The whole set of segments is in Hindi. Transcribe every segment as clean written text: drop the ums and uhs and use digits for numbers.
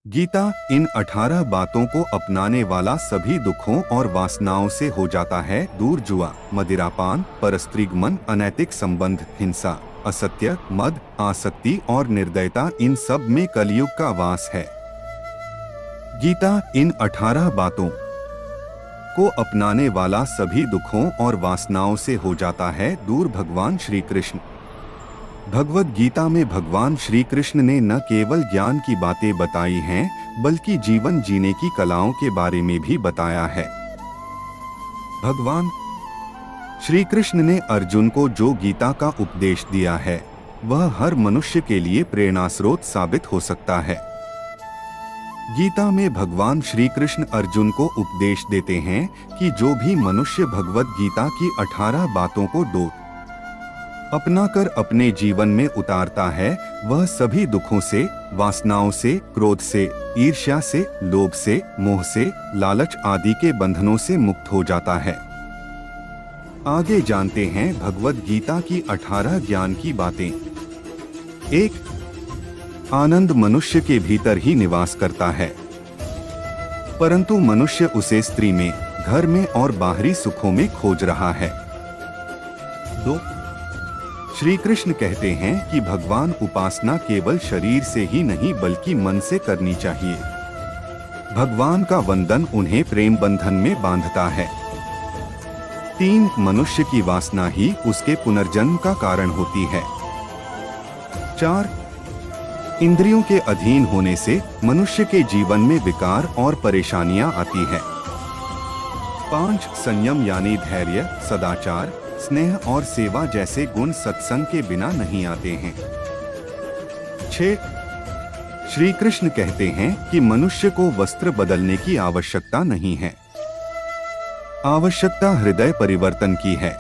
गीता इन 18 बातों को अपनाने वाला सभी दुखों और वासनाओं से हो जाता है दूर। जुआ, मदिरापान, परस्त्रीगमन, अनैतिक संबंध, हिंसा, असत्य, मद, आसक्ति और निर्दयता, इन सब में कलयुग का वास है। गीता इन 18 बातों को अपनाने वाला सभी दुखों और वासनाओं से हो जाता है दूर। भगवान श्री कृष्ण। भगवद गीता में भगवान श्री कृष्ण ने न केवल ज्ञान की बातें बताई हैं, बल्कि जीवन जीने की कलाओं के बारे में भी बताया है। भगवान श्री कृष्ण ने अर्जुन को जो गीता का उपदेश दिया है, वह हर मनुष्य के लिए प्रेरणास्रोत साबित हो सकता है। गीता में भगवान श्री कृष्ण अर्जुन को उपदेश देते हैं कि जो भी मनुष्य भगवद गीता की 18 बातों को अपनाकर अपने जीवन में उतारता है, वह सभी दुखों से, वासनाओं से, क्रोध से, ईर्ष्या से, लोभ से, मोह से, लालच आदि के बंधनों से मुक्त हो जाता है। आगे जानते हैं भगवद गीता की 18 ज्ञान की बातें। 1. आनंद मनुष्य के भीतर ही निवास करता है, परंतु मनुष्य उसे स्त्री में, घर में और बाहरी सुखों में खोज रहा है। 2. श्री कृष्ण कहते हैं कि भगवान उपासना केवल शरीर से ही नहीं बल्कि मन से करनी चाहिए। भगवान का वंदन उन्हें प्रेम बंधन में बांधता है। 3. मनुष्य की वासना ही उसके पुनर्जन्म का कारण होती है। 4. इंद्रियों के अधीन होने से मनुष्य के जीवन में विकार और परेशानियां आती है। 5. संयम यानी धैर्य, सदाचार, स्नेह और सेवा जैसे गुण सत्संग के बिना नहीं आते हैं। 6. श्री कृष्ण कहते हैं कि मनुष्य को वस्त्र बदलने की आवश्यकता नहीं है, आवश्यकता हृदय परिवर्तन की है।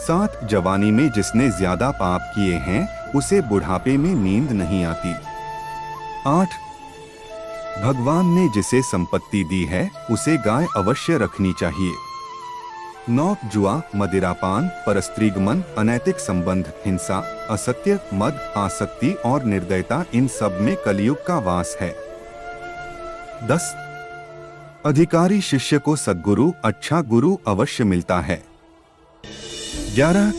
7. जवानी में जिसने ज्यादा पाप किए हैं, उसे बुढ़ापे में नींद नहीं आती। 8. भगवान ने जिसे संपत्ति दी है, उसे गाय अवश्य रखनी चाहिए। 9. जुआ, मदिरापान, परस्त्रीगमन, अनैतिक संबंध, हिंसा, असत्य, मद, आसक्ति और निर्दयता, इन सब में कलयुग का वास है। 10. अधिकारी शिष्य को सद्गुरु, अच्छा गुरु अवश्य मिलता है। 11.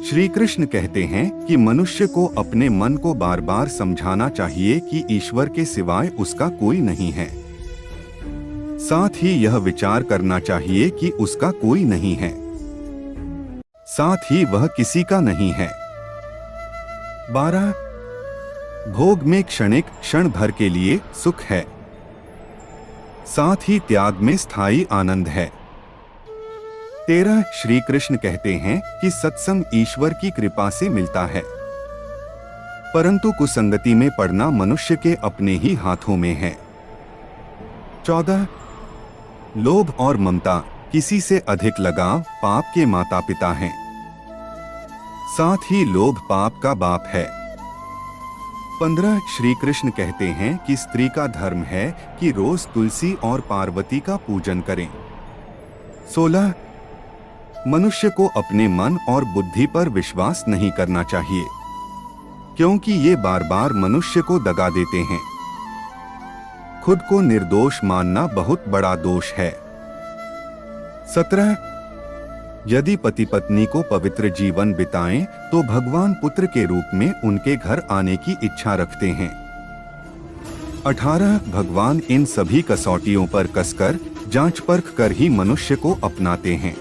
श्री कृष्ण कहते हैं कि मनुष्य को अपने मन को बार बार समझाना चाहिए कि ईश्वर के सिवाय उसका कोई नहीं है। साथ ही यह विचार करना चाहिए कि उसका कोई नहीं है, साथ ही वह किसी का नहीं है। 12. भोग में क्षणिक, क्षण भर के लिए सुख है, साथ ही त्याग में स्थायी आनंद है। 13. श्री कृष्ण कहते हैं कि सत्संग ईश्वर की कृपा से मिलता है, परंतु कुसंगति में पड़ना मनुष्य के अपने ही हाथों में है। 14. लोभ और ममता, किसी से अधिक लगाव, पाप के माता पिता हैं, साथ ही लोभ पाप का बाप है। 15. श्री कृष्ण कहते हैं कि स्त्री का धर्म है कि रोज तुलसी और पार्वती का पूजन करें। 16. मनुष्य को अपने मन और बुद्धि पर विश्वास नहीं करना चाहिए, क्योंकि ये बार बार मनुष्य को दगा देते हैं। खुद को निर्दोष मानना बहुत बड़ा दोष है। 17. यदि पति पत्नी को पवित्र जीवन बिताएं, तो भगवान पुत्र के रूप में उनके घर आने की इच्छा रखते हैं। 18. भगवान इन सभी कसौटियों पर कसकर, जांच परख कर ही मनुष्य को अपनाते हैं।